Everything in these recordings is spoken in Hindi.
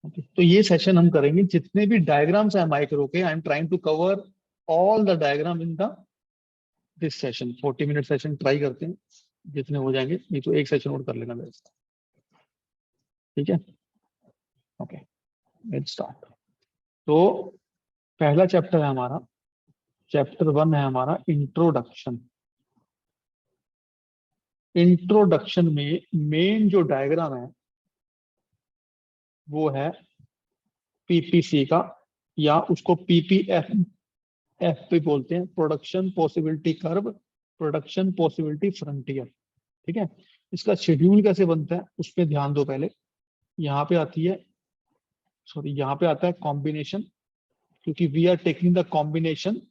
ओके, तो ये सेशन हम करेंगे जितने भी डायग्राम्स है माइक्रो के। I am trying to cover all the diagram in the this session. 40 minute session try करते हैं, जितने हो जाएंगे, नहीं तो एक सेशन और कर लेना मेरे साथ, ठीक है। Okay, let's start. तो पहला चैप्टर है हमारा, चैप्टर 1 है हमारा इंट्रोडक्शन। इंट्रोडक्शन में मेन जो डायग्राम है वो है पीपीसी का, या उसको पीपीएफ भी बोलते हैं, production possibility curve, production possibility frontier. ठीक है, इसका शेड्यूल कैसे बनता है उस पर ध्यान दो पहले। यहाँ पे आती है, सॉरी, यहाँ पे आता है कॉम्बिनेशन, क्योंकि we are taking the combination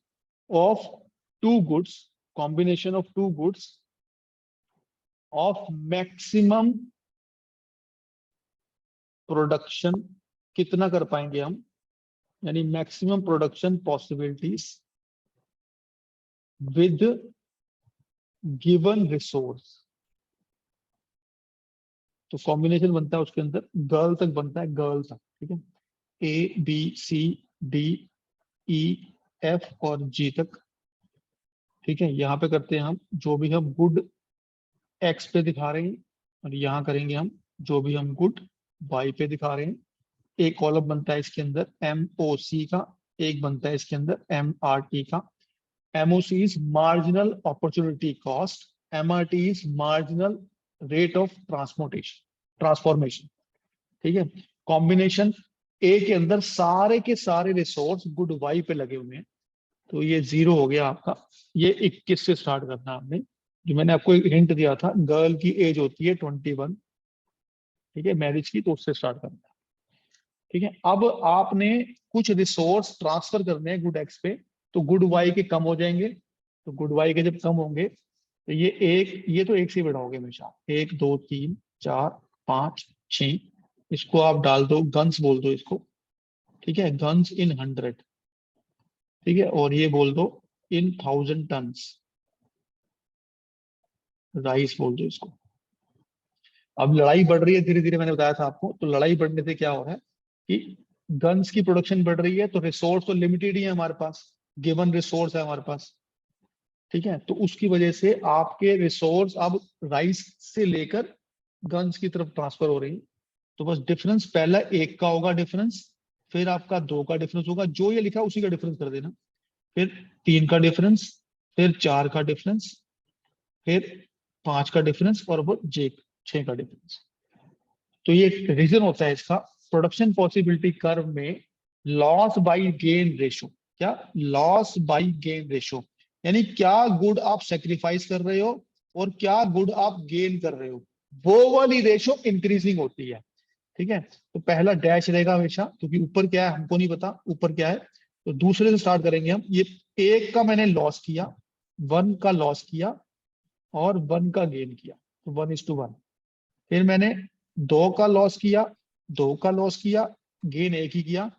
of two goods, combination of two goods of maximum production. कितना कर पाएंगे हम, यानी maximum production possibilities with given resource. तो कॉम्बिनेशन बनता है उसके अंदर गर्ल तक बनता है, गर्ल तक, ठीक है, A B C D E F और जी तक। ठीक है, यहाँ पे करते हैं हम जो भी हम गुड एक्स पे दिखा रहे हैं, और यहाँ करेंगे हम जो भी हम गुड वाई पे दिखा रहे हैं। एक कॉलम बनता है इसके अंदर एम ओ सी का, एक बनता है इसके अंदर एम आर टी का। MOC is marginal opportunity cost, MRT is marginal rate of transformation. ठीक है, कॉम्बिनेशन ए के अंदर सारे के सारे रिसोर्स गुड वाई पे लगे हुए हैं, तो ये 0 हो गया आपका। ये 21 से स्टार्ट करना है आपने, जो मैंने आपको एक हिंट दिया था, गर्ल की एज होती है 21, ठीक है, मैरिज की, तो उससे स्टार्ट करना है। ठीक है, अब आपने कुछ रिसोर्स ट्रांसफर करने हैं गुड एक्स पे, तो गुड वाई के कम हो जाएंगे। तो गुड वाई के जब कम होंगे तो ये तो एक से बढ़ाओगे हमेशा, 1 2 3 4 5 6, इसको आप डाल दो, गन्स बोल दो इसको, ठीक है, गन्स इन 100, ठीक है, और ये बोल दो इन 1000 टन्स राइस बोल दो इसको। अब लड़ाई बढ़ रही है धीरे धीरे, मैंने बताया था आपको, तो लड़ाई बढ़ने से क्या हो रहा है कि गन्स की प्रोडक्शन बढ़ रही है, तो रिसोर्स तो लिमिटेड ही है हमारे पास, गिवन रिसोर्स है हमारे पास। ठीक है, तो उसकी वजह से आपके रिसोर्स अब राइस से लेकर गन्स की तरफ ट्रांसफर हो रही है। तो बस डिफरेंस पहला 1 का होगा डिफरेंस, फिर आपका 2 का डिफरेंस होगा, जो ये लिखा है उसी का डिफरेंस कर देना, फिर 3 का डिफरेंस, फिर 4 का डिफरेंस, फिर 5 का डिफरेंस, और वो 6 का डिफरेंस। तो ये रीजन होता है इसका, प्रोडक्शन पॉसिबिलिटी कर्व में लॉस बाई गेन रेशो। क्या, लॉस बाई गेन रेशो, यानी क्या गुड आप सेक्रीफाइस कर रहे हो और क्या गुड आप गेन कर रहे हो, वो वाली रेशो इंक्रीजिंग होती है। ठीक है, तो पहला डैश रहेगा हमेशा, क्योंकि ऊपर क्या है हमको नहीं पता, ऊपर क्या है, तो दूसरे से स्टार्ट करेंगे हम। ये 1 का मैंने लॉस किया, 1 का लॉस किया, और 1 का गेन किया, तो 1:1। फिर मैंने 2 का लॉस किया, 2 का लॉस किया, गेन 1 ही किया,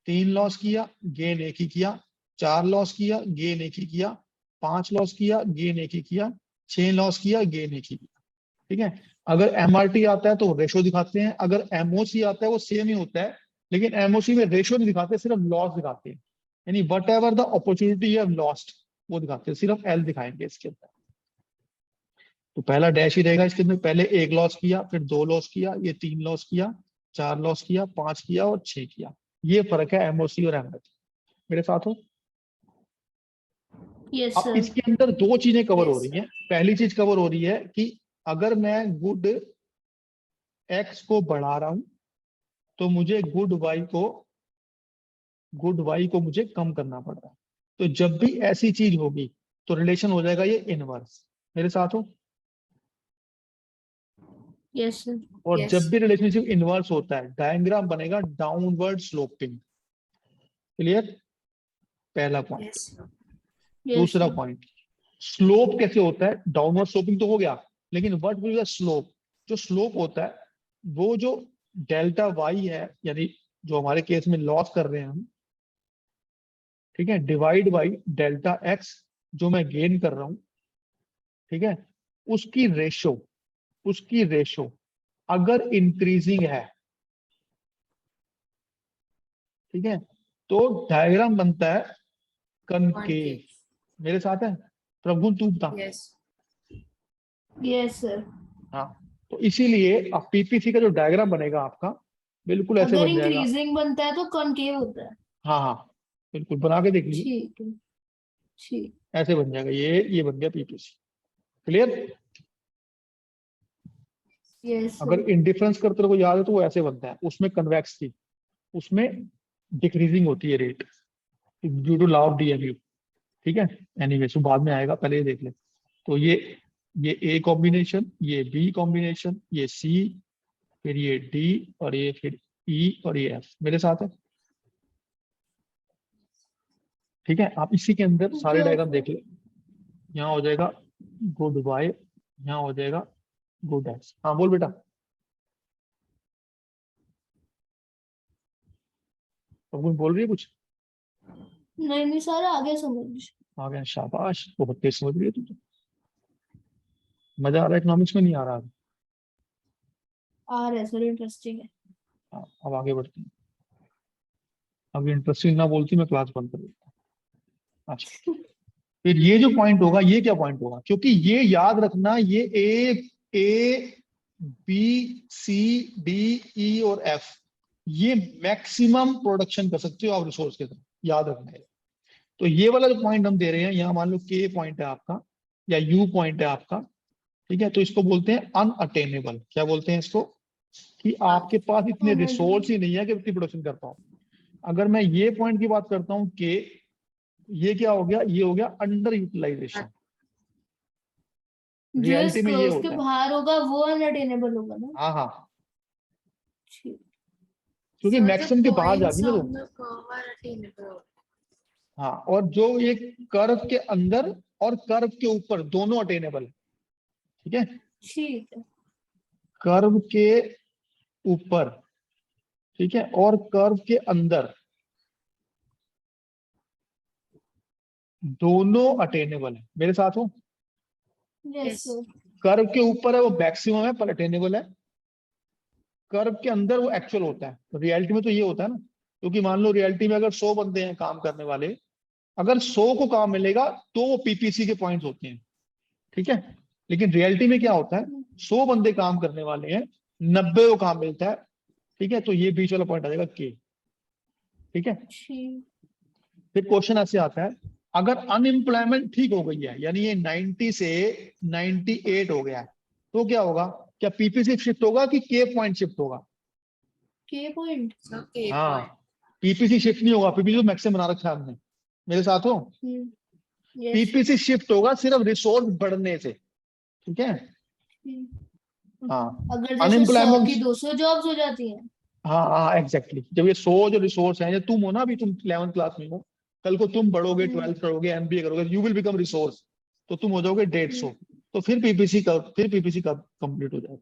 3 लॉस किया, गेन 1 ही किया, 4 लॉस किया, गेन 1 ही किया, 5 लॉस किया, गेन 1 ही किया, 6 लॉस किया, गेन 1 ही किया। ठीक है, अगर एमआरटी आता है तो रेशो दिखाते हैं, अगर एमओसी आता है वो सेम ही होता है, लेकिन एमओसी में रेशो नहीं दिखाते, सिर्फ लॉस दिखाते हैं, यानी what ever the opportunity you have lost वो दिखाते हैं, सिर्फ एल दिखाएंगे इसके अंदर। तो पहला डैश ही रहेगा इसके अंदर, पहले 1 लॉस किया, फिर 2 लॉस किया, ये 3 लॉस किया, 4 लॉस किया, 5 किया और 6 किया। ये फर्क है एमओसी और एमआरटी। मेरे साथ हो? यस अब सर। इसके अंदर 2 चीजें कवर हो Yes. रही हैं। पहली चीज कवर हो रही है कि अगर मैं गुड एक्स को बढ़ा रहा हूं तो मुझे गुड वाई को मुझे कम करना पड़ रहा है। तो जब भी ऐसी चीज होगी तो रिलेशन हो जाएगा ये इनवर्स। मेरे साथ हो? Yes sir. और Yes. जब भी रिलेशनशिप इनवर्स होता है डायग्राम बनेगा डाउनवर्ड स्लोपिंग। क्लियर? पहला पॉइंट। Yes. Yes दूसरा sir. पॉइंट, स्लोप कैसे होता है? डाउनवर्ड स्लोपिंग तो हो गया, लेकिन what will be the slope? जो स्लोप होता है वो जो डेल्टा वाई है, यानी जो हमारे केस में लॉस कर रहे हैं हम, ठीक है, डिवाइड बाई डेल्टा एक्स जो मैं गेन कर रहा हूं, ठीक है, उसकी रेशो, उसकी रेशो अगर इंक्रीजिंग है, ठीक है, तो डायग्राम बनता है कनकेव। मेरे साथ है प्रभु, तू बता। Yes. Yes, sir. हाँ, तो इसीलिए अब पीपीसी का जो डायग्राम बनेगा आपका बिल्कुल ऐसे अगर बन जाएगा। इंक्रीजिंग बनता है तो कॉनकेव होता है। हाँ हाँ, बिल्कुल बना के देख लीजिए, ठीक है, ठीक। ऐसे बन जाएगा। ये बन गया पीपीसी। क्लियर? यस अगर सर। इंडिफरेंस करते रहो याद है तो वो ऐसे बनता है, उसमें कन्वेक्स थी, उसमें डिक्रीजिंग होती है rate due to law of DMU. ठीक है, एनीवे सो बाद में आएगा, पहले ये देख ले। तो ये ए कॉम्बिनेशन, ये बी कॉम्बिनेशन, ये सी, फिर ये डी, और ये फिर ई, और ये एफ। मेरे साथ है? ठीक है, आप इसी के अंदर सारे डायग्राम देख ले। यहाँ हो जाएगा गुड वाई, यहाँ हो जाएगा गुड एक्स। हाँ बोल बेटा। अब कुछ बोल रही है कुछ? नहीं नहीं सर, आगे समझ। आ गया, शाबाश, बहुत तेज समझ रही है तू तो। मजा आ रहा है इकोनॉमिक्स में, नहीं आ रहा? आ रहा है सर, इंटरेस्टिंग है। हाँ, अब आगे बढ़ते हैं। अगर इंटरेस्टिंग ना बोलती मैं क्लास बंद कर देता। अच्छा, फिर ये जो पॉइंट होगा, ये क्या पॉइंट होगा? क्योंकि ये याद रखना, ये ए बी सी डी ई और एफ, ये मैक्सिमम प्रोडक्शन कर सकते हो आप रिसोर्स के साथ, याद रखना है। तो ये वाला जो पॉइंट हम दे रहे हैं, यहाँ मान लो के पॉइंट है आपका या यू पॉइंट है आपका, ठीक है, तो इसको बोलते हैं अनअटेनेबल। क्या बोलते हैं इसको? कि आपके पास इतने रिसोर्स ही नहीं है कि इतनी प्रोडक्शन कर पाओ। अगर मैं ये पॉइंट की बात करता हूँ कि ये क्या हो गया? ये हो गया अंडर यूटिलाइजेशन। जो रियलिटी में ये उसके होता है। बाहर होगा वो अनअटेनेबल होगा ना। हाँ हाँ, ठीक। क्योंकि So the मैक्सिमम के बाहर points जाती ना on तो। the curve are attainable. हाँ, और जो ये कर्व के अंदर और कर्व के ऊपर दोनों अटेनेबल है। ठीक है, ठीक है। कर्व के ऊपर, ठीक है, और कर्व के अंदर दोनों अटेनेबल है। मेरे साथ हो? Yes sir. कर्व के ऊपर है वो मैक्सिमम है पर अटेनेबल है, कर्व के अंदर वो एक्चुअल होता है। तो रियलिटी में तो ये होता है ना, क्योंकि मान लो रियलिटी में अगर 100 बंदे हैं काम करने वाले, अगर 100 को काम मिलेगा तो वो पीपीसी के पॉइंट्स होते हैं। ठीक है, लेकिन रियलिटी में क्या होता है? 100 बंदे काम करने वाले हैं, 90 को काम मिलता है। ठीक है, तो ये बीच वाला पॉइंट आ जाएगा के। ठीक है, ठीक। फिर क्वेश्चन ऐसे आता है, अगर अनएम्प्लॉयमेंट ठीक हो गई है, यानी ये 90 से 98 हो गया है, तो क्या होगा? क्या पीपीसी शिफ्ट होगा कि के पॉइंट शिफ्ट होगा? के पॉइंट। So K हाँ, point. पीपीसी शिफ्ट नहीं होगा, पीपीसी तो मैक्सिमम बना रखा है हमने। मेरे साथ हो? यस। पीपीसी शिफ्ट होगा सिर्फ रिसोर्स बढ़ने से। ठीक है, हाँ, अगर जैसे 100 अनएम्प्लॉयमेंट, की 200 जॉब्स हो जाती हैं। हाँ हाँ एग्जैक्टली। जब ये 100 जो रिसोर्स हैं, या तुम हो ना, अभी तुम 11th क्लास में हो, कल को तुम बढ़ोगे, 12th करोगे, एमबीए करोगे, यू विल बिकम रिसोर्स, तो तुम हो जाओगे 150, तो फिर पीपीसी का कंप्लीट हो जाएगा।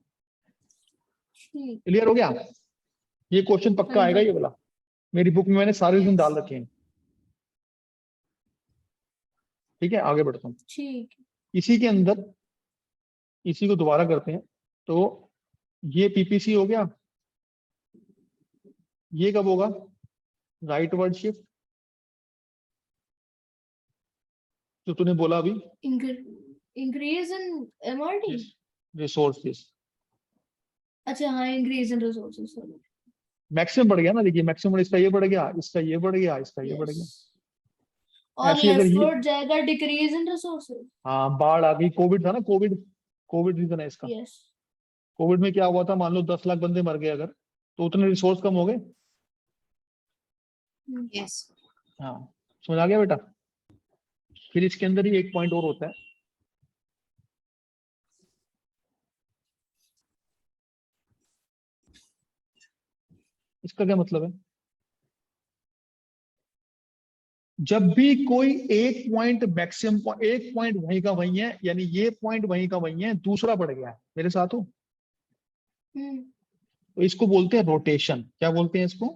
ठीक। क्लियर हो गया? ये क्वेश्चन पक्का हाँ आएगा जी। ये वाला, मेरी बुक में मैंने सारे रीजन डाल रखे हैं। ठीक है, आगे बढ़ता हूँ। ठीक। इसी के अंदर इसी को दोबारा करते हैं। तो ये पीपीसी हो गया, ये कब होगा? राइट वर्ड शिफ्ट जो तूने बोला अभी, इंक्रीज इन एमआरटी। रिसोर्सेस अच्छा हाँ, इंक्रीज इन रिसोर्सेज। मैक्सिमम बढ़ गया ना। देखिए मैक्सिमम, इसका ये बढ़ गया, इसका ये बढ़ गया, इसका ये बढ़ गया। और ऐसे ही अगर ये, लेफ्टवर्ड जाएगा डिक्रीज इन रिसोर्सेज। हाँ, बाढ़ आ गई, कोविड था ना, कोविड कोविड रीजन है इसका। यस। कोविड में क्या हुआ था? मान लो 10 लाख बंदे मर गए अगर, तो उतने रिसोर्स कम हो गए। Yes. हाँ, समझ आ गया बेटा? फिर इसके अंदर ही एक पॉइंट और होता है, इसका क्या मतलब है? जब भी कोई एक पॉइंट मैक्सिमम, एक पॉइंट वहीं का वहीं है, यानी ये पॉइंट वहीं का वहीं है, दूसरा बढ़ गया है। मेरे साथ हो? तो इसको बोलते हैं रोटेशन। क्या बोलते हैं इसको?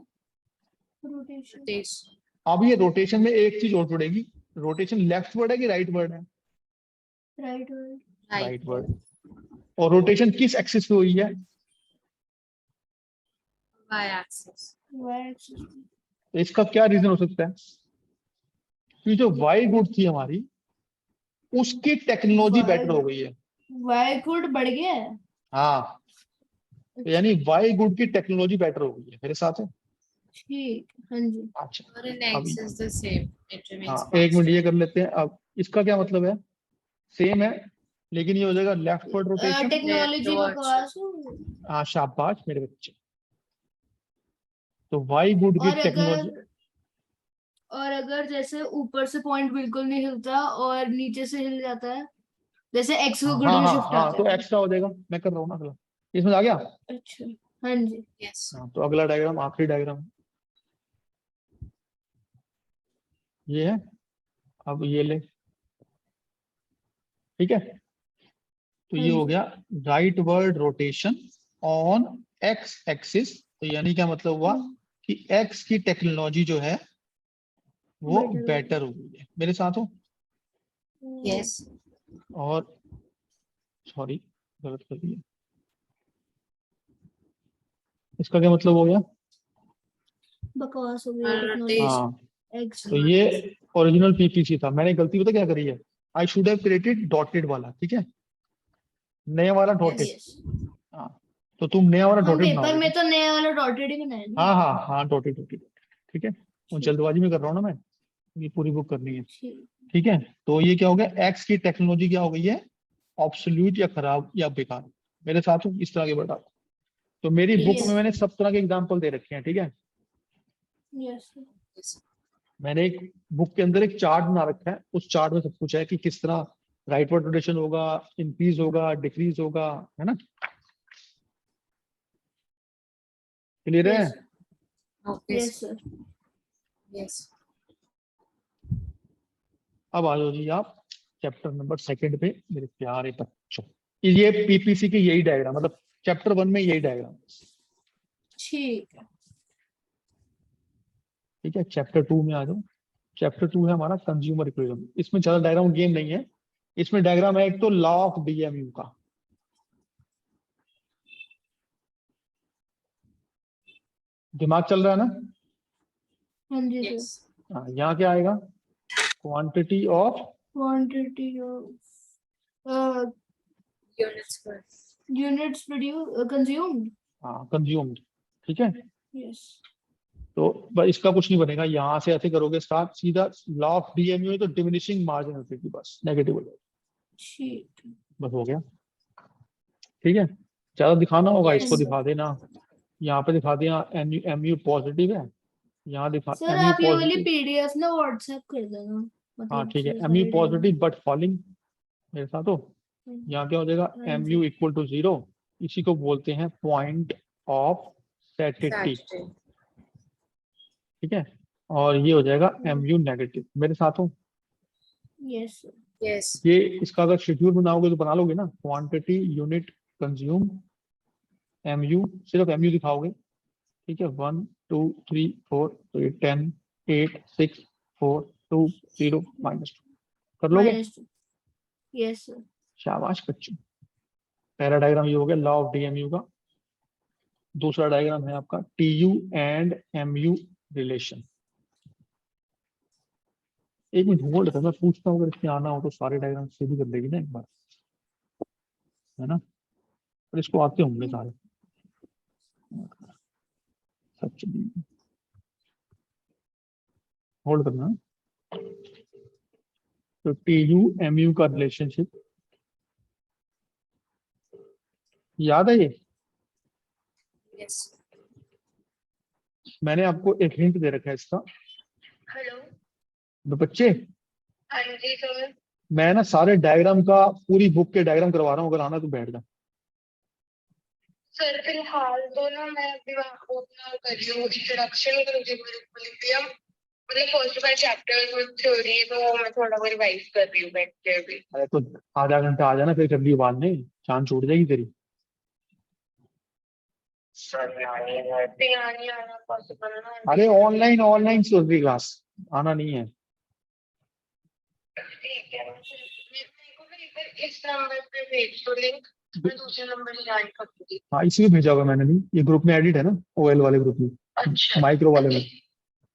रोटेशन। Rotation. अब ये रोटेशन में एक चीज और जुड़ेगी। रोटेशन लेफ्ट वर्ड है कि राइट वर्ड है? Right word. Right. Right word. और रोटेशन किस एक्सिस पे हुई है? Y axis. Y axis. तो इसका क्या रीजन हो सकता है कि जो वाई गुड थी हमारी उसकी टेक्नोलॉजी Y- बेटर हो गई है। Y गुड बढ़ गया है। हाँ, तो यानी वाई गुड की टेक्नोलॉजी बेटर हो गई है। मेरे साथ है? ठीक, हाँ जी। अच्छा, Or in अब X is the same. It remains हाँ, एक मिनट ये constant. कर लेते हैं। अब इसका क्या मतलब है? सेम है, लेकिन ये हो जाएगा लेफ्टवर्ड रोटेशन। Technology Leftward. बकवास हो। हाँ, शाबाश मेरे बच्चे। तो वाई गुड की और टेक्नोलॉजी, अगर जैसे ऊपर से पॉइंट बिल्कुल नहीं हिलता और नीचे से हिल जाता है, जैसे एक्स को गुड हाँ में हाँ शिफ्ट हाँ, आता तो है। एक्स्ट्रा हो जाएगा। मैं कर रहा हूँ ना अगला, इसमें आ गया। अच्छा, हाँ जी। Yes. हाँ, तो अगला डायग्राम, आखिरी डायग्राम ये है। अब ये ले, ठीक है। तो हाँ ये हो जी। गया right word rotation on x axis. तो यानी क्या मतलब हुआ कि एक्स की टेक्नोलॉजी जो है वो Better हो बेटर हो गई है। मेरे साथ हो? Yes. और सॉरी, गलत कर दिया। इसका क्या मतलब हो गया? बकवास हो गई और टेक्नोलॉजी। हाँ, एक्स। तो ये ओरिजिनल पीपीसी था। मैंने गलती पता क्या करी है? I should have created dotted वाला, ठीक है, नया वाला डॉटेड। यस। हाँ, तो तुम नया वाला हम डॉटेड पेपर बनाओगे। में तो नया वाला डॉटेड ही बनाया ना। हाँ हाँ हाँ, डॉटेड डॉटेड, ठीक है। वो जल्दबाजी में कर रहा हूँ ना मैं, ये पूरी बुक करनी है, ठीक। ठीक है। तो ये क्या हो गया? एक्स की टेक्नोलॉजी क्या हो गई है? ऑब्सोल्यूट या खराब या बेकार। मेरे साथ हो? इस तरह के बता। तो मेरी बुक में Yes. मैंने सब तरह के एग्जाम्पल दे रखे हैं, ठीक है। यस। Yes. मैंने एक बुक के अंदर एक चार्ट बना रखा है, उस चार्ट में सब कुछ है कि किस तरह राइटवर्ड रोटेशन होगा, इंक्रीज होगा, डिक्रीज होगा, है ना। क्लियर है? Yes. Okay. Yes sir. Yes. अब आ जाओ जी आप चैप्टर नंबर 2 पे मेरे प्यारे बच्चों। ये पीपीसी की यही डायग्राम, मतलब चैप्टर 1 में यही डायग्राम, ठीक है। ठीक है। चैप्टर 2 में आ जाओ। चैप्टर 2 है हमारा कंज्यूमर इक्विलिब्रियम। इसमें ज्यादा डायग्राम गेम नहीं है। इसमें डायग्राम है एक तो लॉ ऑफ डीएमयू का। दिमाग चल रहा है ना? हाँ जी सर। Yes. हाँ, यहाँ क्या आएगा? Quantity of quantity of Units per. Units produce consumed. Consumed, ठीक है। यस। तो बस इसका कुछ नहीं बनेगा। यहाँ से ऐसे करोगे स्टार्ट, सीधा लॉ ऑफ डीएमयू है तो डिमिनिशिंग मार्जिन होगी, बस नेगेटिव हो जाएगा, ठीक। बस हो गया, ठीक है। ज्यादा दिखाना होगा Yes. इसको दिखा देना, यहाँ पे दिखा देना एमयू पॉजिटिव है, यहाँ दिखा सर एमयू आप ये वाली पॉजिटिव। पीडीएफ ना व्हाट्सएप कर देना, हाँ मतलब ठीक है, ये एमयू सारे पॉजिटिव बट फॉलिंग। मेरे साथ हो? डायग्राम। यहाँ क्या हो जाएगा? हाँ एम जी। U equal to 0। इसी को बोलते हैं पॉइंट ऑफ सैटिटी, Saturday. ठीक है। और ये हो जाएगा एम यू नेगेटिव। मेरे साथ हो? Yes sir. Yes. ये इसका अगर शेड्यूल बनाओगे तो बना लोगे ना, quantity unit consume M U, सिर्फ एम यू दिखाओगे, ठीक है। 1 2 3 4, तो ये 10 8 6 4 2 0 -2 कर लोगे? -2। Yes sir. शाबाश बच्चों। पहला डायग्राम ये हो गया लॉ ऑफ डीएमयू का। दूसरा डायग्राम है आपका टीयू एंड एमयू रिलेशन। एक मिनट होल्ड कर, मैं पूछता हूँ, अगर इसमें आना हो तो सारे डायग्राम सीधी कर देगी ना एक बार, है ना। पर इसको आते होंगे सारे, सच होल्ड करना। तो टीयू एमयू का रिलेशनशिप याद है ये? Yes. मैंने आपको एक हिंट दे रखा है इसका। हेलो। तो बच्चे, हाँ जी सर। मैं ना सारे डायग्राम का, पूरी बुक के डायग्राम करवा रहा हूँ, अगर आना तो बैठ जा। सर फिलहाल तो ना मैं अभी अपना कर रही हूँ इंट्रोडक्शन कंज्यूमर इक्विलिब्रियम, मतलब फर्स्ट 5 चैप्टर्स विद थ्योरी, तो मैं थोड़ा बहुत रिवाइज कर रही हूँ बैठ के अभी। अरे तो आधा घंटा आ जाना, फिर कर ली बाद में, चांद छूट जाएगी तेरी। सर यहाँ नहीं आना पॉसिबल ना। अरे ऑनलाइन ऑनलाइन चल रही क्लास, आना नहीं है। ठीक है, मेरे को ना इधर इस नंबर पे भेज दो लिंक। मैं दूसरे नंबर से ज्वाइन कर दूंगी। हाँ इसी में भेजा होगा मैंने भी, ये ग्रुप में एडिट है ना, ओएल वाले ग्रुप में, अच्छा माइक्रो वाले में।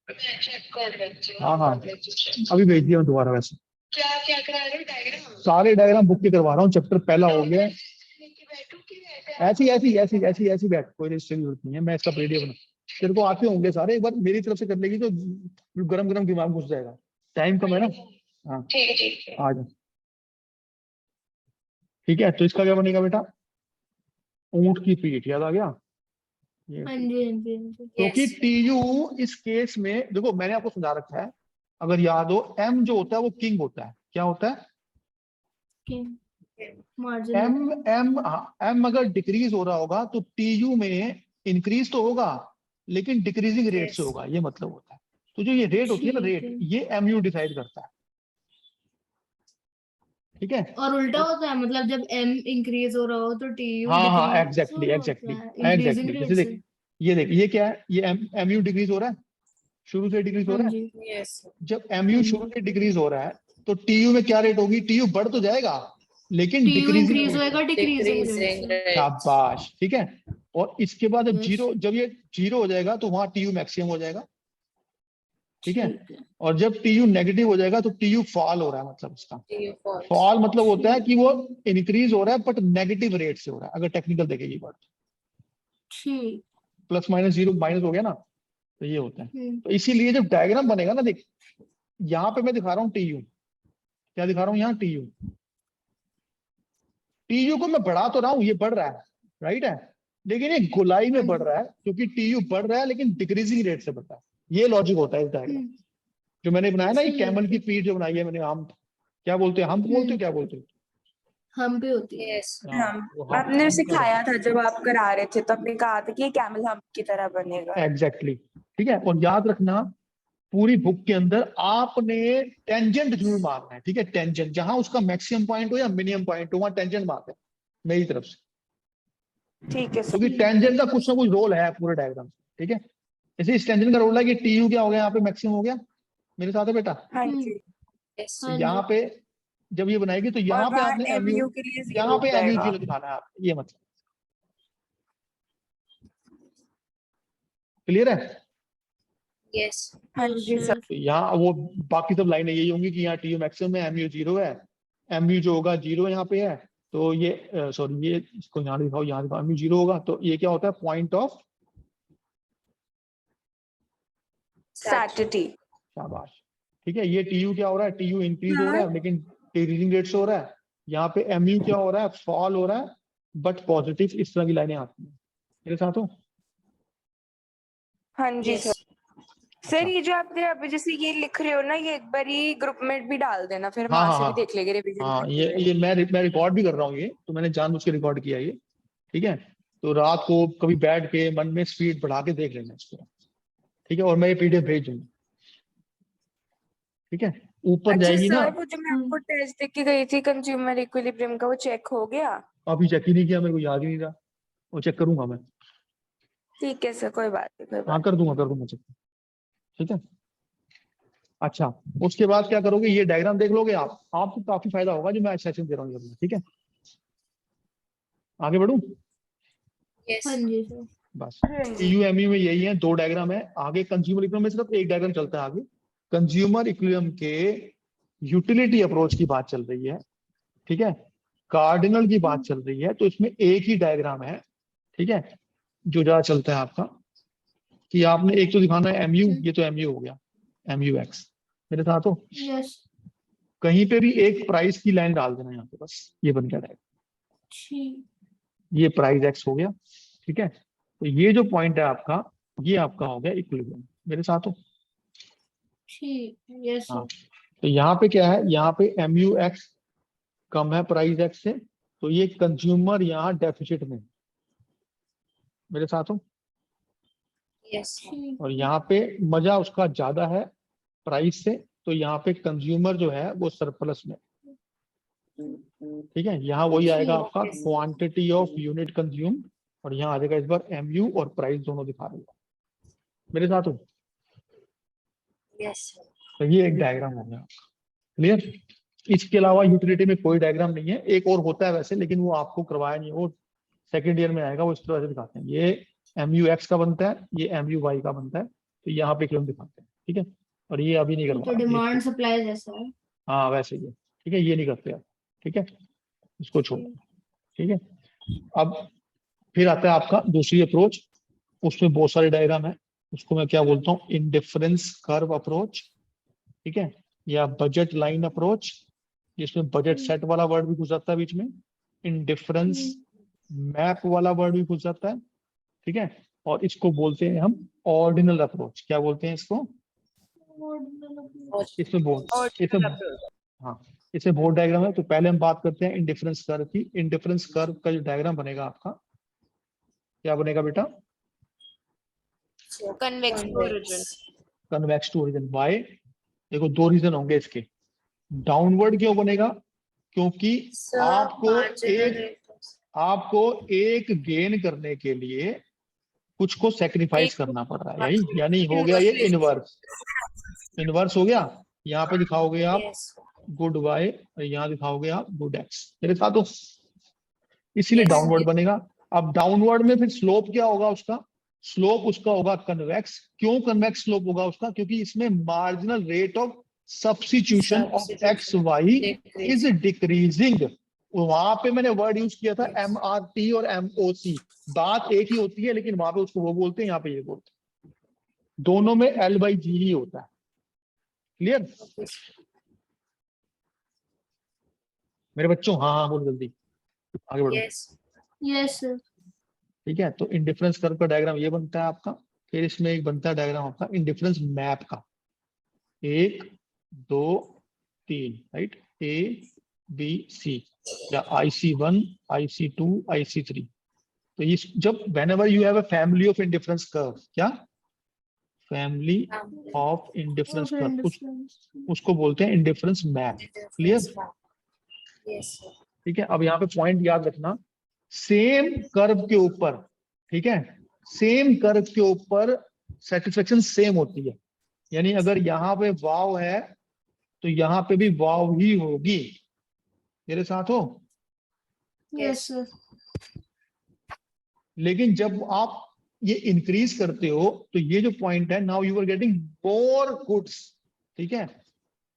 मैं चेक कर लेती हूँ। हाँ हाँ कर लेती हूँ check। अभी भेज दिया मैं दोबारा। वैसे क्या क्या करा रहे हो, डायग्राम सारे डायग्राम बुक के करवा रहा हूँ, चैप्टर पहला हो गया है। लेके बैठूं कि वैसे ऐसी बैठ, कोई रजिस्टर की जरूरत नहीं है, मैं इसका पीडीएफ बना, तेरे को आते होंगे सारे, एक बार मेरी तरफ से कर लेगी तो गरम गरम दिमाग घुस जाएगा, टाइम कम है ना। हाँ ठीक है। आ जा। ठीक है, तो इसका क्या बनेगा बेटा, ऊंट की पीठ, याद आ गया ये। हाँ जी, हाँ जी, हाँ जी। क्योंकि Yes. टीयू इस केस में देखो मैंने आपको समझा रखा है, अगर याद हो, एम जो होता है वो किंग होता है, क्या होता है, मार्जिन एम अगर डिक्रीज हो रहा होगा तो टीयू में इंक्रीज तो होगा लेकिन डिक्रीजिंग रेट से Yes. होगा, ये मतलब होता है। तो जो ये रेट होती है ना, ठीक रेट, है। ये एमयू डिसाइड करता है, ठीक है। और उल्टा होता है, मतलब जब एम इंक्रीज हो रहा हो तो टी यू हाँ हाँ डिक्रीज एग्जैक्टली हो रहा होता एग्जैक्टली है इंक्रीजिंग एग्जैक्टली, रेट जैसे से। देख, ये क्या है, ये एमयू डिक्रीज हो रहा है, शुरू से डिक्रीज हो हाँ रहा है। जी, Yes. जब एमयू हाँ शुरू जी। से डिक्रीज हो रहा है तो टीयू में क्या रेट होगी, टीयू बढ़ तो जाएगा लेकिन T U decreasing increase rate से। होएगा डिक्रीजिंग रेट Decreasing से। rates. शाबाश, ठीक है। और इसके बाद यस, जब ये जीरो हो जाएगा तो वहां टीयू मैक्सिमम हो जाएगा, ठीक है। ठीक है। और जब टीयू नेगेटिव हो जाएगा तो टीयू फॉल हो रहा है, मतलब इसका TU falls. फॉल मतलब होता है कि वो इंक्रीज हो रहा है बट नेगेटिव रेट से हो रहा है, अगर टेक्निकल देखेगी बात, ठीक। प्लस माइनस जीरो माइनस हो गया ना, तो ये होता है। हम्म, तो इसीलिए जब डायग्राम बनेगा ना, देख यहाँ पे मैं दिखा रहा हूँ टीयू, क्या दिखा रहा हूँ यहाँ, टीयू, टीयू को मैं बढ़ा तो रहा हूँ, ये बढ़ रहा है, राइट है, लेकिन ये गोलाई में बढ़ रहा है क्योंकि टीयू बढ़ रहा है लेकिन डिक्रीजिंग रेट से बढ़ रहा है, ये लॉजिक होता है इस डायग्राम। हम्म, जो मैंने बनाया ना, ये ठीक कैमल की है। पीठ जो बनाई है मैंने, हम क्या बोलते हैं, हम बोलते हो, क्या बोलते हो, हम पे होती है। Yes. हाँ, हम वो आपने हम सिखाया था जब आप करा रहे थे, तो आपने कहा था कि ये कैमल हम्प की तरह बनेगा। एग्जैक्टली, ठीक है। और याद रखना पूरी बुक के अंदर आपने टेंजेंट जरूर मारना है, ठीक है, टेंजेंट, जहां उसका मैक्सिमम पॉइंट हो या मिनिमम पॉइंट हो वहां टेंजेंट मारना है मेरी तरफ से, ठीक है सर। क्योंकि टेंजेंट का कुछ ना कुछ रोल है पूरे डायग्राम, ठीक है। जैसे इस टेंजेंट का रोल है कि टीयू क्या हो गया, यहाँ पे मैक्सिमम हो गया, मेरे साथ है बेटा। हाँ हम्म, जी। Yes. तो हाँ यहाँ जी। पे जब ये बनाएगी तो और यहाँ पे वहाँ आपने एमयू, एमयू के लिए जीरो यहाँ हो पे एमयू जाएगा। जीरो दिखाना है आप, ये मतलब क्लियर है। Yes. हाँ जी सर। तो यहाँ वो बाकी सब लाइनें यही होंगी कि यहाँ टीयू मैक्सिमम है, एमयू जीरो है, एमयू जो होगा जीरो यहाँ पे है, तो ये सॉरी ये इसको यहाँ दिखाओ, यहाँ दिखाओ, एमयू जीरो होगा तो ये क्या होता है, पॉइंट ऑफ सैटिटी। शाबाश, ठीक है। ये टीयू क्या हो रहा है, टीयू इंक्रीज हो रहा है लेकिन डिक्रीजिंग रेट से हो रहा है, यहाँ पे एमयू क्या हो रहा है, फॉल हो रहा है बट पॉजिटिव, इस तरह की लाइनें आती हैं, मेरे साथ हो। हाँ जी Yes. सर। सर अच्छा। ये जो आपने अभी जैसे ये लिख रहे हो ना, ये एक बार ही ग्रुप में भी डाल देना, फिर हाँ वहां हाँ से भी हाँ देख लेंगे रिवीजन हाँ, करते ये हुए। ये मैं रिकॉर्ड भी कर रहा हूँ, ये तो मैंने जानबूझ के रिकॉर्ड किया ये, ठीक है। तो रात को कभी बैठ के मन में स्पीड बढ़ा के देख लेना इसको, ठीक है। और मैं ये पीडीएफ भेज दूंगा, ठीक है। ऊपर अच्छा जाएगी ना, सर, वो जो मैं आपको टेस्ट देख के गई थी कंज्यूमर इक्विलिब्रियम का, वो चेक हो गया? अभी चेक ही नहीं किया, मेरे को याद ही नहीं रहा, वो चेक करूंगा मैं। ठीक है सर, कोई बात नहीं, कोई हाँ बात कर दूंगा चेक, ठीक है। अच्छा, उसके बाद क्या करोगे, ये डायग्राम देख लोगे आप, आपको काफी फायदा होगा जो मैं सेशन दे रहा हूँ ये, ठीक है। आगे बढ़ूं, Yes. हाँ जी सर। बस नहीं। हाँ जी। टीयूएमयू में यही है, दो डायग्राम है। आगे कंज्यूमर इक्विलिब्रियम में सिर्फ एक डायग्राम चलता है आगे, कंज्यूमर इक्विलिब्रियम के यूटिलिटी अप्रोच की बात चल रही है, ठीक है। कार्डिनल की बात चल रही है, तो इसमें एक ही डायग्राम है, ठीक है, जो ज्यादा चलता है आपका, कि आपने एक तो दिखाना है एमयू, ये तो एमयू हो गया, एमयू एक्स, मेरे साथ हो। यस, कहीं पे भी एक प्राइस की लाइन डाल देना यहाँ पे, बस ये बन गया डायग्राम, ठीक। ये प्राइस एक्स हो गया, ठीक है। तो ये जो पॉइंट है आपका, ये आपका हो गया इक्विलिब्रियम, मेरे साथ हो। ठीक, यस हाँ, सर। तो यहाँ पे क्या है, यहाँ पे एमयू एक्स कम है प्राइस एक्स से, तो ये कंज्यूमर यहाँ डेफिसिट में, मेरे साथ हो। Yes. ठीक और है। यहाँ पे मजा उसका ज्यादा है प्राइस से, तो यहाँ पे कंज्यूमर जो है वो सरप्लस में, ठीक है। यहाँ वही आएगा ठीक। आपका क्वांटिटी ऑफ यूनिट कंज्यूम, और यहाँ आ जाएगा इस बार एमयू और प्राइस दोनों दिखा रहे हो, मेरे साथ हो। Yes. तो ये एक डायग्राम हो गया, क्लियर। इसके अलावा यूटिलिटी में कोई डायग्राम नहीं है। एक और होता है वैसे, लेकिन वो आपको करवाया नहीं है, वो सेकंड ईयर में आएगा, वो इस तरह से दिखाते हैं। ये MUX का बनता है, ये MUY का बनता है, तो यहाँ पे क्यों दिखाते हैं, ठीक है। और ये अभी नहीं तो करवा, डिमांड सप्लाई जैसा है। हाँ वैसे ही है, ठीक है, ये नहीं करते आप, ठीक है, इसको छोड़ो, ठीक है। अब फिर आता है आपका दूसरी अप्रोच, उसमें बहुत सारे डायग्राम है, उसको मैं क्या बोलता हूँ, इंडिफरेंस कर्व अप्रोच, ठीक है, या बजट लाइन अप्रोच, जिसमें बजट सेट वाला वर्ड भी घुस जाता है बीच में, इंडिफरेंस मैप वाला वर्ड भी घुस जाता है, ठीक है। और इसको बोलते हैं हम ऑर्डिनल अप्रोच। क्या बोलते हैं इसको? इसमें बोर्ड, इसमें, हाँ, इसमें बोर्ड डायग्राम है। तो पहले हम बात करते हैं इंडिफरेंस कर्व की। इंडिफरेंस कर्व का जो डायग्राम बनेगा आपका, क्या बनेगा बेटा? Convex to origin. Convex to origin. Why? देखो दो रीजन होंगे इसके। डाउनवर्ड क्यों बनेगा? क्योंकि So, आपको एक गेन करने के लिए कुछ को सेक्रीफाइस करना पड़ रहा है, यही यानी हो गया ये इनवर्स। इनवर्स हो गया, यहाँ पे दिखाओगे आप Yes. गुड वाई और यहाँ दिखाओगे आप गुड एक्स, मेरे साथ हो, इसीलिए Yes. डाउनवर्ड बनेगा। अब डाउनवर्ड में फिर स्लोप क्या होगा उसका? स्लोप उसका होगा कन्वेक्स। क्यों कन्वेक्स स्लोप होगा उसका? क्योंकि इसमें marginal rate of substitution of X Y is decreasing. वहां पे मैंने वर्ड यूज किया था MRT और MOC, बात एक ही होती है, लेकिन वहां पे उसको वो बोलते हैं, यहाँ पे ये बोलते हैं। दोनों में L/G ही होता है। क्लियर मेरे बच्चों? हाँ हाँ बोलो जल्दी, आगे बढ़ो। Yes. Yes sir. ठीक है, तो इंडिफरेंस कर्व का डायग्राम ये बनता है आपका। फिर इसमें एक बनता है डायग्राम आपका इंडिफरेंस मैप का, 1 2 3, राइट, ABC या IC1 IC2 IC3। तो ये जब whenever you have a family of indifference curve, क्या फैमिली ऑफ इंडिफरेंस कर्व, उसको बोलते हैं indifference map. Clear? Yes. Sir. ठीक है। अब यहाँ पे पॉइंट याद रखना, सेम कर्व के ऊपर, ठीक है, सेम कर्व के ऊपर सेटिस्फेक्शन सेम होती है। यानी अगर यहाँ पे वाव है तो यहाँ पे भी वाव ही होगी। मेरे साथ हो? Yes sir. लेकिन जब आप ये इंक्रीज करते हो तो ये जो पॉइंट है, now you are getting more goods, ठीक है,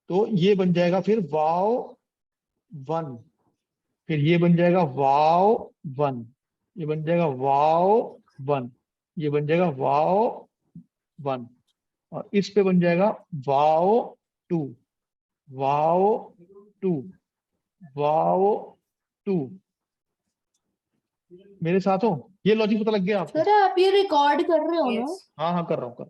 तो ये बन जाएगा फिर वाव 1, फिर ये बन जाएगा वाव 1, ये बन जाएगा वाव 1, ये बन जाएगा वाव 1, और इस पे बन जाएगा वाव 2, वाव 2, वाव 2। मेरे साथ हो? ये लॉजिक पता लग गया आपको? सर आप ये रिकॉर्ड कर रहे हो ना? Yes. हाँ हाँ कर रहा हूँ।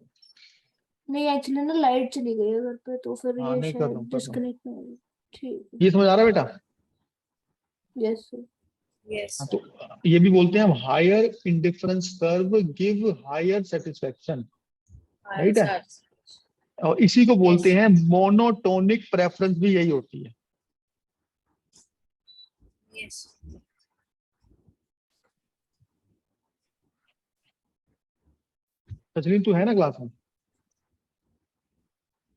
नहीं एक्चुअली ना लाइट चली गई है घर पे, तो फिर हाँ, ये नहीं, कर रहा हूँ, शायद कर रहा हूँ। डिस्कनेक्ट हो गई। ठीक है। ये समझ आ रहा है बेटा? Yes sir. Yes. हाँ, तो ये भी बोलते हैं higher indifference curve give higher satisfaction, right है। और इसी को बोलते हैं मोनोटोनिक प्रेफरेंस, भी यही होती है। Yes. सचलिन तू है ना क्लास में?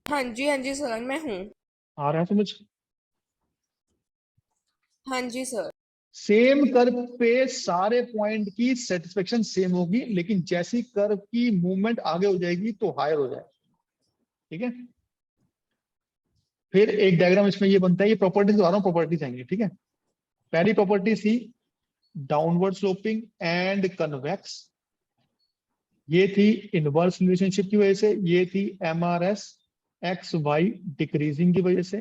हाँ जी सर मैं हूँ। आ रहा है समझ? हाँ जी सर। सेम कर्व पे सारे पॉइंट की सेटिस्फेक्शन सेम होगी, लेकिन जैसी कर्व की मूवमेंट आगे हो जाएगी तो हायर हो जाएगा, ठीक है। फिर एक डायग्राम इसमें ये बनता है, ये प्रॉपर्टीज बता रहा हूँ, प्रॉपर्टीज आएंगे, ठीक है। पहली प्रॉपर्टी थी डाउनवर्ड स्लोपिंग एंड कन्वेक्स, ये थी इनवर्स रिलेशनशिप की वजह से, ये थी MRS XY डिक्रीजिंग की वजह से।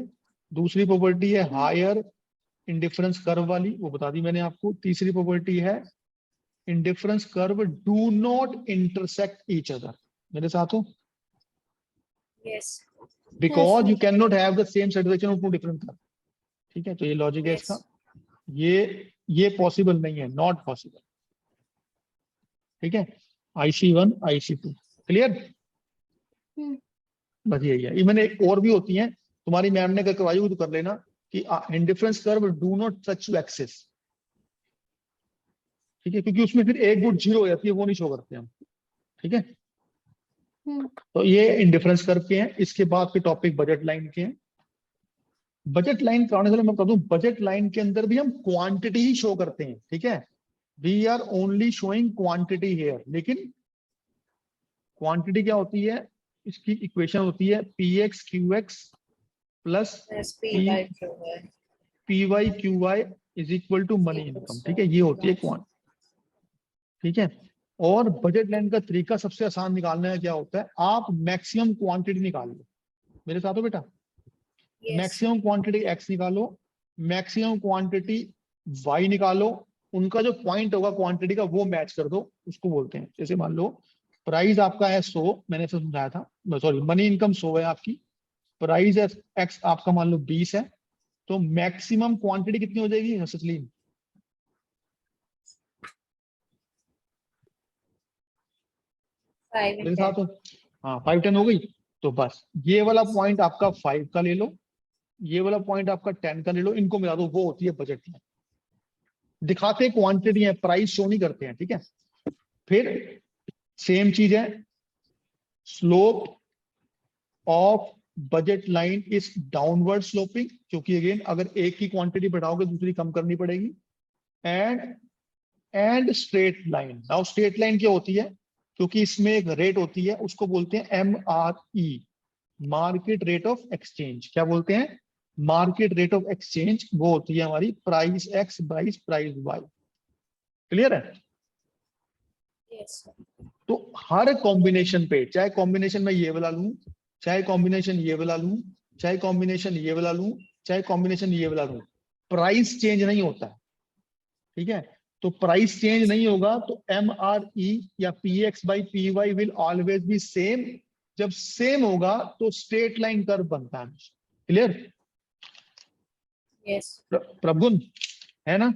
दूसरी प्रॉपर्टी है हायर इंडिफरेंस कर्व वाली, वो बता दी मैंने आपको। तीसरी प्रॉपर्टी है indifference curve do not intersect each other. मेरे साथ हो? Yes. Because you can not have the same satisfaction of two different curve, ठीक है। तो ये लॉजिक है Yes. इसका, ये पॉसिबल नहीं है, नॉट पॉसिबल, ठीक है। IC1 IC2 clear? बस यही है। ये मैंने एक और भी होती है, तुम्हारी मैम ने करवाई हुई तो कर लेना, कि indifference curve do not touch to axis, ठीक है, क्योंकि उसमें फिर एक गुड जीरो हो जाती है, वो नहीं शो करते हम, ठीक है। तो ये इंडिफरेंस कर्व के हैं। इसके बाद के टॉपिक बजट लाइन के हैं। बजट लाइन कराने से पहले मैं बता दूं, बजट लाइन के अंदर भी हम क्वांटिटी ही शो करते हैं, ठीक है। We are only showing quantity here, लेकिन क्वांटिटी क्या होती है, इसकी इक्वेशन होती है P X Q X plus Plus P by Q by. P Y Q Y is equal to money income, ठीक है, ये होती है क्वांट, ठीक है। और बजट लाइन का तरीका सबसे आसान निकालने का क्या होता है, आप मैक्सिमम क्वांटिटी निकाल लो, मेरे साथ हो बेटा। Yes. मैक्सिमम क्वांटिटी एक्स निकालो, मैक्सिमम क्वांटिटी वाई निकालो, उनका जो पॉइंट होगा क्वांटिटी का वो मैच कर दो, उसको बोलते हैं। जैसे मान लो प्राइस आपका है 100, मैंने ऐसे समझाया था, सॉरी मनी इनकम 100 है आपकी, प्राइस एक्स आपका मान लो 20 है, तो मैक्सिमम क्वांटिटी कितनी हो जाएगी सचलीन? 5 मेरे and साथ 10. हो? हाँ 5-10 हो गई। तो बस ये वाला पॉइंट आपका 5 का ले लो, ये वाला पॉइंट आपका 10 का ले लो, इनको मिला दो, वो होती है बजट लाइन। दिखाते क्वांटिटी है, प्राइस शो नहीं करते हैं, ठीक है। फिर सेम चीज है, slope of budget line is downward sloping, क्योंकि अगेन अगर एक की क्वांटिटी बढ़ाओगे दूसरी कम करनी पड़ेगी। And straight line, now straight line क्या होती है, क्योंकि इसमें एक रेट होती है, उसको बोलते हैं MRE, market rate of exchange. क्या बोलते हैं? मार्केट रेट ऑफ एक्सचेंज, वो होती है हमारी price X by price Y. Clear है? Yes, sir. तो हर कॉम्बिनेशन पे, चाहे कॉम्बिनेशन में ये वाला लूं, चाहे कॉम्बिनेशन ये वाला लूं, चाहे कॉम्बिनेशन ये वाला लूं, चाहे कॉम्बिनेशन ये वाला लूं, प्राइस चेंज नहीं होता है, ठीक है। तो प्राइस चेंज नहीं होगा तो MRE या PX by PY will always be same. जब सेम होगा तो स्ट्रेट लाइन कर्व बनता है। क्लियर? Yes. प्रभुन है ना?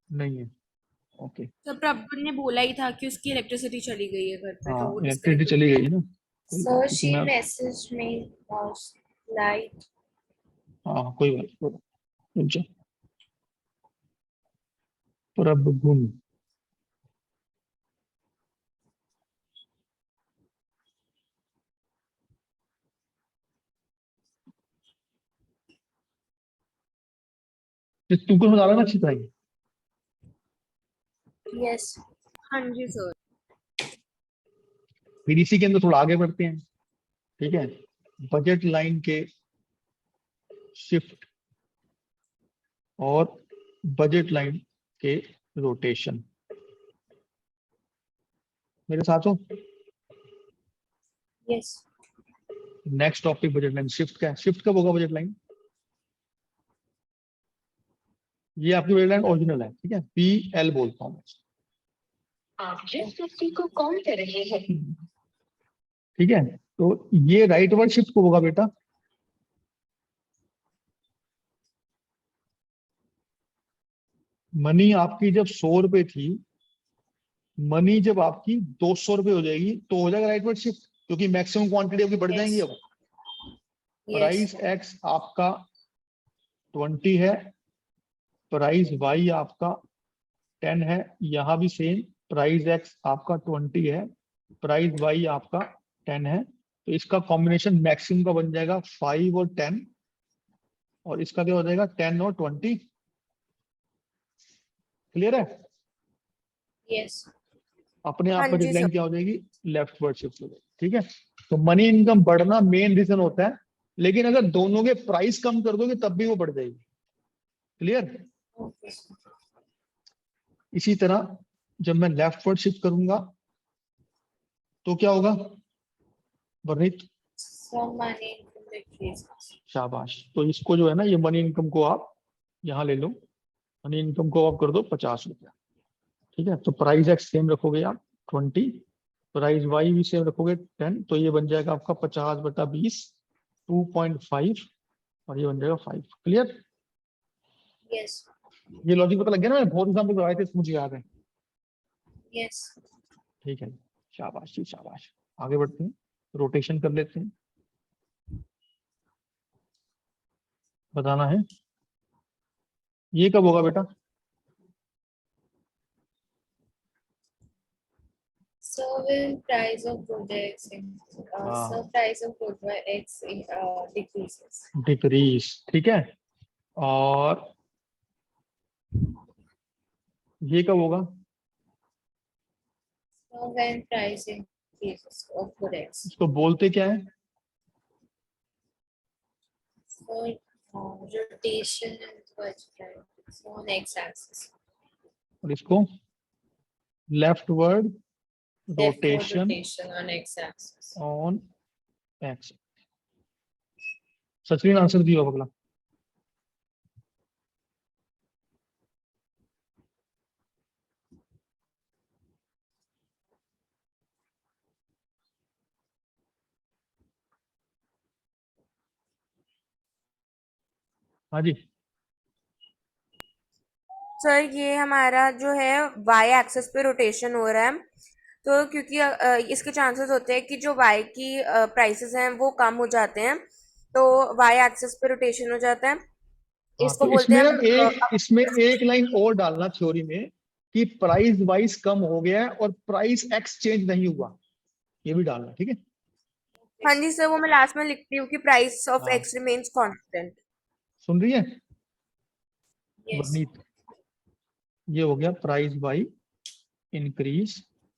नहीं है, ओके। तो प्रभु ने बोला ही था कि उसकी इलेक्ट्रिसिटी चली गई है घर पे, तो हाँ वो इलेक्ट्रिसिटी डिस्कनेक्ट। चली गई है ना, कोई So बात she नहीं, मैं messaged me like हाँ कोई बात नहीं, रुक जा। प्रभुन, तुमको समझ आ रहा है ना अच्छी तरह? yes. हाँ जी सर। फिर इसी के अंदर थोड़ा आगे बढ़ते हैं, ठीक है। बजट लाइन के शिफ्ट और बजट लाइन के रोटेशन, मेरे साथ हो? Yes. Next topic budget line shift का है। शिफ्ट कब होगा बजट लाइन? ये आपकी बजट लाइन ओरिजिनल है, ठीक है, PL बोलता हूँ मैं। आप जिस व्यक्ति को कॉल कर रहे हैं, ठीक है, तो ये राइट वर्ड शिफ्ट कब होगा बेटा? मनी आपकी जब 100 रुपए थी, मनी जब आपकी 200 रुपए हो जाएगी तो हो जाएगा राइट वर्ड शिफ्ट, क्योंकि मैक्सिमम क्वांटिटी आपकी बढ़ Yes. जाएंगी। अब Yes. प्राइस एक्स आपका 20 है, प्राइस वाई आपका 10 है, यहां भी सेम, प्राइस एक्स आपका 20 है, प्राइस वाई आपका 10 है, तो इसका कॉम्बिनेशन मैक्सिमम का बन जाएगा 5 और 10, और इसका क्या हो जाएगा 10 और 20। क्लियर है? Yes. अपने आप हाँ बजट जी लाइन सर। क्या हो जाएगी? लेफ्ट वर्ड शिफ्ट हो जाएगी, ठीक है। तो मनी इनकम बढ़ना मेन रीजन होता है, लेकिन अगर दोनों के प्राइस कम कर दोगे तब भी वो बढ़ जाएगी। क्लियर? Okay. इसी तरह जब मैं लेफ्ट वर्ड शिफ्ट करूंगा तो क्या होगा वर्णित? So money income decreases. शाबाश। तो इसको जो है ना, ये मनी इनकम को आप यहाँ ले लो, मनी इनकम को आप कर दो 50 रुपया, ठीक है। तो प्राइस एक्स सेम रखोगे आप 20, प्राइस वाई भी सेम रखोगे 10, तो ये बन जाएगा आपका 50/20 2.5, और ये बन जाएगा 5। क्लियर? Yes. ये लॉजिक पता लग गया ना, मैंने बहुत एग्जाम्पल करवाए थे, मुझे याद है। Yes. ठीक है, शाबाश जी शाबाश। आगे बढ़ते हैं, रोटेशन कर लेते हैं। बताना है ये कब होगा बेटा? So will price of projects हाँ so price of projects decreases. Decrease, ठीक है। और ये कब होगा? So when price increases of projects. इसको बोलते क्या है? So rotation and budget so on x-axis. और इसको leftward Leftward rotation rotation on x-axis. On x. Sachin answer दियो अगला। हाँ जी, सर ये हमारा जो है वाई एक्सिस पे रोटेशन हो रहा है, तो क्योंकि इसके चांसेस होते हैं कि जो वाई की प्राइसेस हैं वो कम हो जाते हैं, तो वाई एक्सिस पे रोटेशन हो जाता है। हाँ, इसको तो बोलते इसमें हैं इसमें एक लाइन और डालना थ्योरी में कि प्राइस वाइज कम हो गया है और प्राइस एक्स चेंज नहीं हुआ, ये भी डालना, ठीक है। हाँ जी सर, वो मैं लास्ट में लिखती हूँ कि प्राइस ऑफ हाँ। X remains constant. सुन रही है Yes. वरनीत? ये हो गया प्राइस बाई इंक्रीज,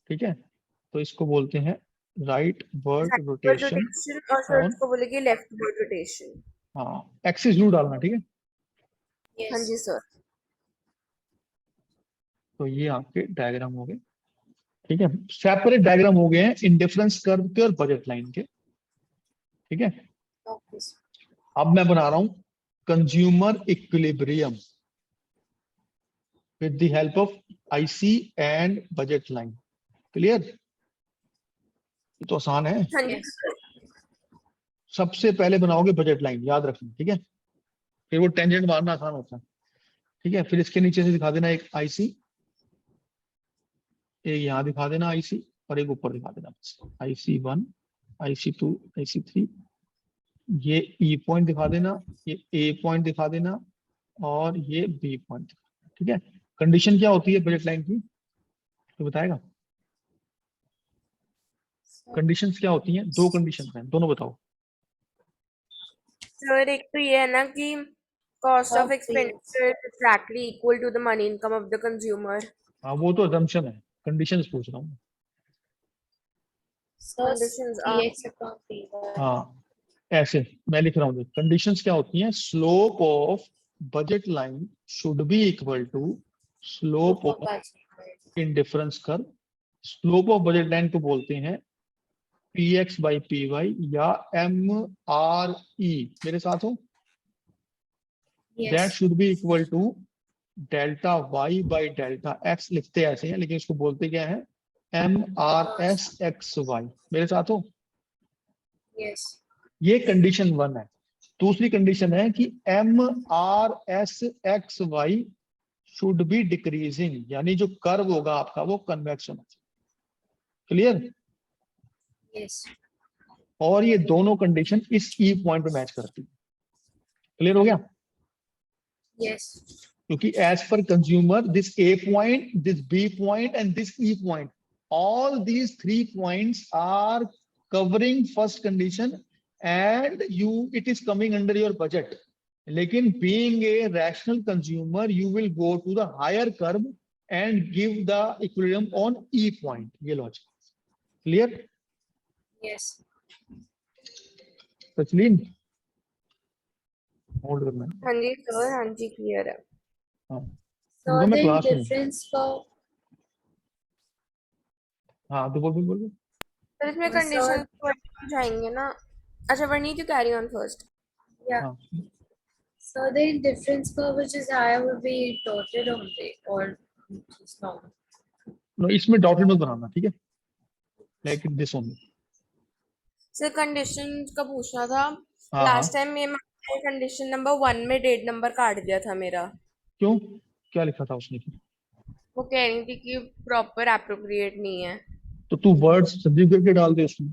ठीक है। तो इसको बोलते हैं राइट वर्ड रोटेशन और सर ऑन, इसको बोलेगी लेफ्ट वर्ड रोटेशन। हाँ एक्सिस जरूर डालना, ठीक है। Yes. हाँ जी सर। तो ये आपके डायग्राम हो गए, ठीक है। सेपरेट डायग्राम हो गए हैं इंडिफरेंस कर्व के और बजट लाइन के, ठीक है। Okay. अब मैं बना रहा हूं consumer equilibrium with the help of IC and budget line. Clear? ये तो आसान है। हाँ जी Yes. सबसे पहले बनाओगे बजट लाइन, याद रखना, ठीक है। फिर वो टेंजेंट मारना आसान होता है, ठीक है। फिर इसके नीचे से दिखा देना एक आईसी, एक यहाँ दिखा देना आईसी और एक ऊपर दिखा देना, बस IC1 IC2 IC3। ये ई पॉइंट दिखा देना, ये ए पॉइंट दिखा देना और ये बी पॉइंट, ठीक है। कंडीशन क्या होती है बजट लाइन की, तो बताएगा? So कंडीशंस क्या होती हैं? दो कंडीशंस हैं, दोनों बताओ। सर एक तो ये है ना कि cost of Okay. Expenditure is exactly equal to the money income of the consumer. हाँ वो तो assumption है, कंडीशंस पूछ रहा हूँ। so Conditions are- px upon py. हाँ ऐसे मैं लिख रहा हूँ, कंडीशंस क्या होती हैं? Slope of budget line should be equal to slope Slope of of budget. Indifference curve. Slope of budget line को बोलते हैं px बाई py या MRE। मेरे साथ हो? Yes. That should be equal to delta y by delta x। लिखते ऐसे हैं लेकिन इसको बोलते क्या है? MRSXY। मेरे साथ हो? Yes. ये कंडीशन 1 है। दूसरी कंडीशन है कि MRSXY शुड बी डिक्रीजिंग, यानी जो कर्व होगा आपका वो कन्वेक्स होना चाहिए। क्लियर? Yes. और ये दोनों कंडीशन इस ई पॉइंट पे मैच करती है। क्लियर हो गया? Yes. क्योंकि as per consumer this A point, this B point and this E point, all these 3 points are covering first condition and it is coming under your budget. लेकिन being a rational consumer you will go to the higher curve and give the equilibrium on E point. ये logic. Clear? Yes. सचलीन होल्ड करना है। हाँ जी सर, हाँ जी क्लियर है। हाँ So रुको, मैं the क्लास में। difference for हाँ तो बोल। सर इसमें Sir- कंडीशन जाएंगे ना। अच्छा Varneet, you carry on first. yeah. हाँ So the difference curve which is higher will be dotted only or just normal. no, इसमें डॉटेड मत बनाना, ठीक है। Like this only. Sir condition का पूछना था। हाँ लास्ट टाइम में कंडीशन नंबर 1 में डेट नंबर काट दिया था मेरा। क्यों? क्या लिखा था उसने? वो कह रही थी कि प्रॉपर एप्रोप्रिएट नहीं है। तो तू वर्ड्स सब्जेक्ट करके डाल दे उसमें।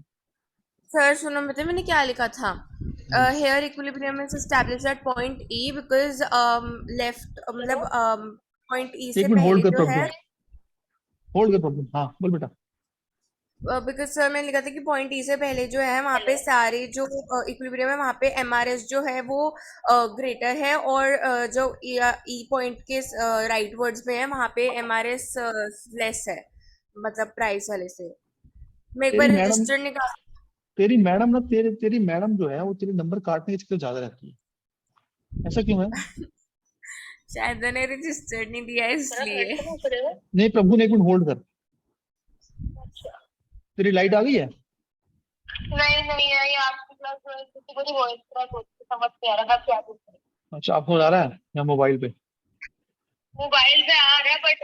सर सुनो, मतलब मैंने क्या लिखा था? Here equilibrium is established at point E because left मतलब पॉइंट ई से एक मिनट होल्ड पहले कर जो है। प्रॉब्लम, होल्ड कर प्रॉब्लम। हाँ बोल बेटा। बिकॉज सर मैंने लिखा था कि पॉइंट ई से पहले जो है वहाँ पे सारे जो इक्विलिब्रियम है वहाँ पे एमआरएस जो है वो ग्रेटर है, और जो ई पॉइंट के राइट वर्ड्स में है वहाँ पे एमआरएस लेस है, मतलब प्राइस वाले से। मैं एक बार तेरी मैडम रजिस्टर निकाल, तेरी मैडम ना तेरी मैडम जो है वो तेरे नंबर काटने के चक्कर ज्यादा रहती है, ऐसा क्यों है? शायद मैंने रजिस्टर नहीं दिया है इसलिए। नहीं प्रभु ने एक मिनट होल्ड कर। तेरी लाइट आ गई है? नहीं है, ये आपकी क्लास किसी को भी वॉइस क्रैक होती है, समझ नहीं आ रहा क्या कुछ। अच्छा आपको आ रहा है या मोबाइल पे? मोबाइल पे आ रहा है बट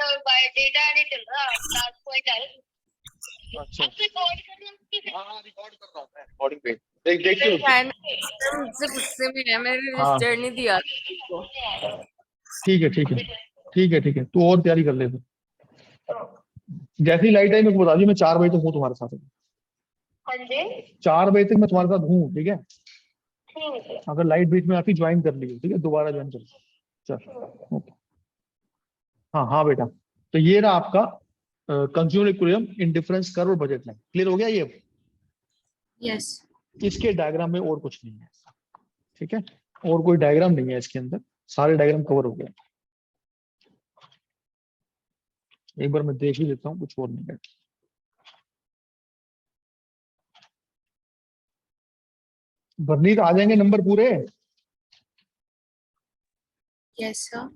डेटा नहीं चल रहा, क्लास पॉइंट आ रहा है। अच्छा आप रिकॉर्ड कर रहे हो? हाँ रिकॉर्ड कर रहा हूँ मैं, रिकॉर्डिंग पे देख लो। शायद मुझसे गुस्से में है, मैंने हाँ रजिस्टर नहीं दिया उसको। ठीक है ठीक है ठीक है ठीक है, तू और तैयारी कर ले फिर। जैसी लाइट आई मेरे को बता दी, मैं 4 बजे तक हूँ तुम्हारे साथ। हाँ जी 4 बजे तक मैं तुम्हारे साथ हूँ, ठीक है? ठीक है। अगर लाइट बीच में आती ज्वाइन कर लियो, ठीक है? दोबारा ज्वाइन कर लियो। चल ओके। हाँ हाँ बेटा, तो ये रहा आपका कंज्यूमर इक्विलिब्रियम, इंडिफरेंस कर्व और बजट लाइन। क्लियर हो गया ये? Yes. इसके डायग्राम में और कुछ नहीं है, ठीक है? और कोई डायग्राम नहीं है इसके अंदर, सारे डायग्राम कवर हो गए। एक बार मैं देख ही लेता हूँ, कुछ और नहीं है। बर्नीत आ जाएंगे नंबर पूरे? Yes, sir.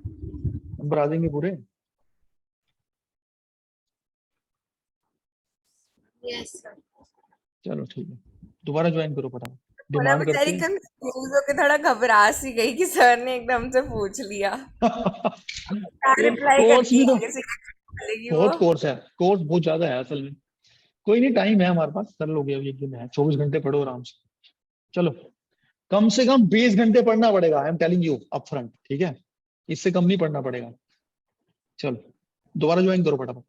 नंबर आ जाएंगे पूरे? Yes, sir. चलो ठीक है, दोबारा ज्वाइन करो फटाफट, और डिमांड बेचारी करते कंफ्यूज होके थोड़ा घबरा सी गई कि सर ने एकदम से पूछ लिया। क्या रिप्लाई कोर्स करती भी है, तो आगे से बोलेगी वो। बहुत कोर्स है, कोर्स बहुत ज्यादा है असल में। कोई नहीं, टाइम है हमारे पास, कर लोगे, अभी एक दिन है, 24 घंटे पढ़ो आराम से। चलो कम से कम 20 घंटे पढ़ना पड़ेगा, I am telling you up front, ठीक है? इससे कम नहीं पढ़ना पड़ेगा। चलो दोबारा ज्वाइन करो फटाफट।